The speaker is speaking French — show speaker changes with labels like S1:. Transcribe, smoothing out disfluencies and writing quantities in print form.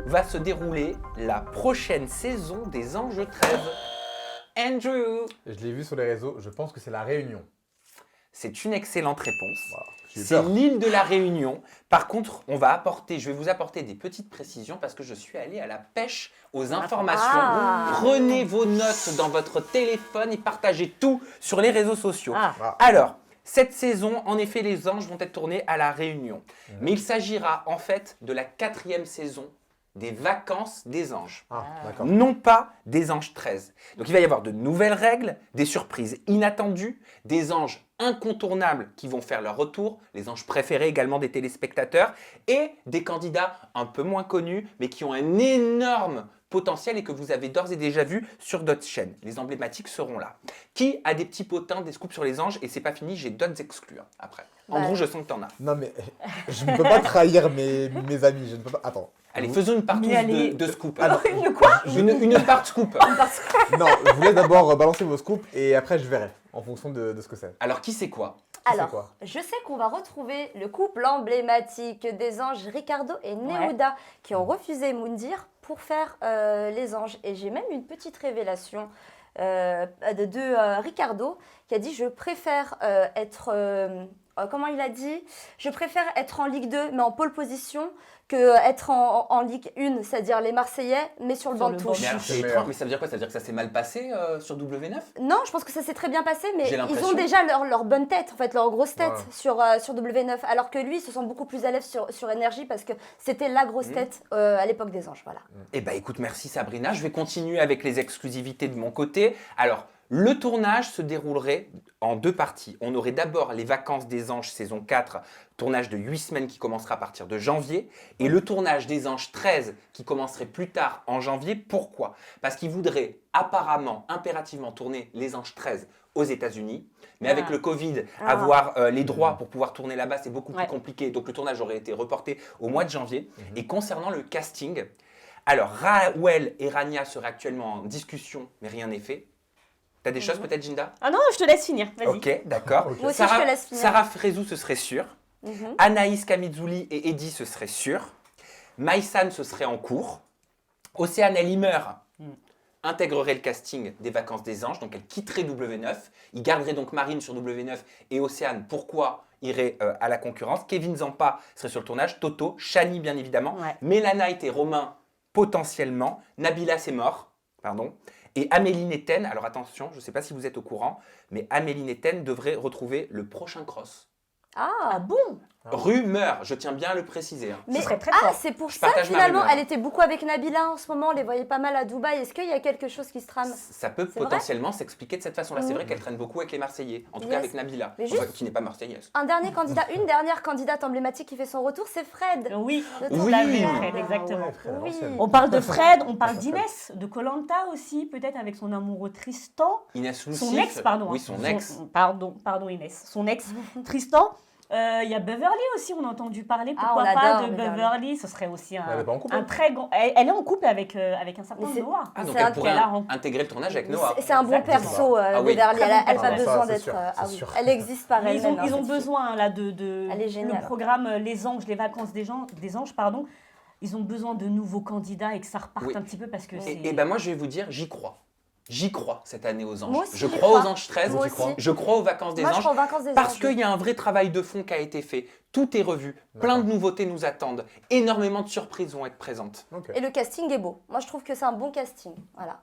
S1: va se dérouler la prochaine saison des Anges 13? Andrew,
S2: Je l'ai vu sur les réseaux, je pense que c'est la Réunion.
S1: c'est une excellente réponse.
S2: Voilà, j'ai eu
S1: C'est
S2: peur.
S1: l'île de la Réunion. Par contre, je vais vous apporter des petites précisions parce que je suis allé à la pêche aux informations.
S3: Ah.
S1: Prenez vos notes dans votre téléphone et partagez tout sur les réseaux sociaux.
S3: Ah.
S1: Alors, cette saison, en effet, les Anges vont être tournés à la Réunion. Mais il s'agira en fait de la 4e saison des Vacances des Anges.
S2: Ah, d'accord.
S1: Non pas des Anges 13. Donc il va y avoir de nouvelles règles, des surprises inattendues, des anges incontournables qui vont faire leur retour, les anges préférés également des téléspectateurs, et des candidats un peu moins connus, mais qui ont un énorme potentiel et que vous avez d'ores et déjà vu sur d'autres chaînes. Les emblématiques seront là. Qui a des petits potins, des scoops sur les anges, et c'est pas fini, j'ai d'autres exclus après. Andrew, je sens que t'en as.
S2: Non mais je ne peux pas trahir mes amis, je ne peux pas... Attends.
S1: Allez, faisons une partie
S3: Mais allez.
S1: de scoop.
S2: Ah non.
S3: Une quoi?
S1: Une part scoop.
S2: Non, je voulais d'abord balancer vos scoops et après je verrai en fonction de ce que c'est.
S1: Alors, qui c'est quoi?
S2: C'est
S3: Alors,
S2: quoi
S3: je sais qu'on va retrouver le couple emblématique des anges Ricardo et Neouda qui ont refusé Moundir pour faire les anges. Et j'ai même une petite révélation de Ricardo qui a dit « Je préfère être… comment il a dit ? Je préfère être en Ligue 2, mais en pole position, que être en Ligue 1, c'est-à-dire les Marseillais, mais sur le banc de touche.
S1: Mais alors,
S2: C'est
S1: c'est
S2: meilleur.
S1: étrange, mais ça veut dire quoi? Ça veut dire que ça s'est mal passé sur W9?
S3: Non, je pense que ça s'est très bien passé, mais
S1: J'ai
S3: ils
S1: l'impression.
S3: ont déjà leur bonne tête, en fait, leur grosse tête
S2: Ouais.
S3: sur W9. Alors que lui, il se sent beaucoup plus à l'aise sur Énergie parce que c'était la grosse tête à l'époque des anges. Voilà.
S1: Eh ben écoute, merci Sabrina. Je vais continuer avec les exclusivités de mon côté. Alors, le tournage se déroulerait en 2 parties. On aurait d'abord les Vacances des Anges saison 4, tournage de 8 semaines qui commencera à partir de janvier, et le tournage des Anges 13 qui commencerait plus tard en janvier. Pourquoi? Parce qu'ils voudraient apparemment, impérativement tourner les Anges 13 aux États-Unis, mais avec le Covid, avoir les droits pour pouvoir tourner là-bas, c'est beaucoup plus compliqué. Donc le tournage aurait été reporté au mois de janvier. Et concernant le casting, alors Rawel et Rania seraient actuellement en discussion, mais rien n'est fait. T'as des choses peut-être, Jinda?
S4: Ah non, je te laisse finir, vas-y.
S1: Ok, d'accord.
S2: Ok.
S3: Moi aussi, je te laisse finir.
S1: Sarah Frézou, ce serait sûr. Anaïs Kamizuli et Eddy, ce serait sûr. Maïsan, ce serait en cours. Océane Elimer intégrerait le casting des Vacances des Anges, donc elle quitterait W9. Il garderait donc Marine sur W9 et Océane, pourquoi irait à la concurrence. Kevin Zampa serait sur le tournage. Toto, Shani bien évidemment.
S4: Ouais.
S1: Mélanaït et Romain potentiellement. Nabila, c'est mort. Pardon. Et Amélie Netten, alors attention, je ne sais pas si vous êtes au courant, mais Amélie Netten devrait retrouver le prochain cross.
S4: Ah bon?
S1: Rumeur, je tiens bien à le préciser. hein.
S3: Mais
S4: serait très fort.
S3: c'est pour
S1: Je
S3: ça
S1: partage ma
S3: finalement,
S1: rumeur.
S3: elle était beaucoup avec Nabila en ce moment, on les voyait pas mal à Dubaï. Est-ce qu'il y a quelque chose qui se trame?
S1: Ça peut
S3: C'est vrai
S1: potentiellement s'expliquer de cette façon-là. C'est vrai qu'elle traîne beaucoup avec les Marseillais, en tout cas
S3: Yes.
S1: avec Nabila,
S3: Mais
S1: enfin,
S3: juste-
S1: qui n'est pas marseillaise.
S3: Un dernier candidat, une dernière candidate emblématique qui fait son retour, c'est Fred.
S4: Oui,
S3: Le
S1: Oui.
S4: la
S3: tournage.
S4: vraie
S1: Ah,
S4: Fred, exactement.
S2: Ouais, Fred, à
S3: Oui.
S2: l'ancienne.
S4: On parle de Fred, on parle d'Inès, de Koh Lanta aussi, peut-être avec son amoureux Tristan.
S1: Inès
S4: Son
S1: Loussif.
S4: ex, pardon.
S1: Oui,
S4: hein.
S1: son ex.
S4: Pardon Inès. Son ex, Tristan. Il y a Beverly aussi, on a entendu parler,
S3: Ah,
S4: pourquoi
S3: on
S4: pas,
S3: adore
S4: de
S3: Beverly.
S4: Beverly. Ce serait aussi
S2: Elle est pas en couple,
S4: un
S2: hein
S4: très grand... Elle est en couple avec un certain
S3: Mais c'est-
S4: Noah.
S1: Ah, donc
S3: C'est
S1: elle
S3: un
S1: pourrait
S4: qu'elle a rencontré.
S1: intégrer le tournage avec Noah.
S3: C'est un bon
S4: Exactement.
S3: perso,
S1: Ah oui.
S3: Beverly.
S4: Très
S3: Elle n'a
S4: bon
S3: pas
S4: perso.
S3: besoin
S2: Ça, c'est
S3: d'être.
S2: sûr,
S3: Ah
S2: c'est
S3: oui.
S2: sûr.
S3: Elle existe par
S4: Mais
S3: elle-même.
S4: ils ont
S3: cette fille.
S4: besoin là
S3: Elle est géniale.
S4: le programme Les Anges, les vacances des anges, pardon. Ils ont besoin de nouveaux candidats et que ça reparte
S1: Oui.
S4: un petit peu parce que c'est.
S1: Et ben moi, je vais vous dire, j'y crois. J'y crois cette année aux anges.
S3: Moi aussi,
S1: je
S3: j'y
S1: crois
S3: crois.
S1: aux anges 13,
S3: Moi
S1: j'y crois.
S3: aussi.
S1: Je crois aux vacances des
S3: Moi, je
S1: anges.
S3: crois aux vacances des
S1: Parce
S3: anges.
S1: qu'il y a un vrai travail de fond qui a été fait. Tout est revu. Plein de nouveautés nous attendent. Énormément de surprises vont être présentes.
S2: Ok.
S3: Et le casting est beau. Moi, je trouve que c'est un bon casting. Voilà.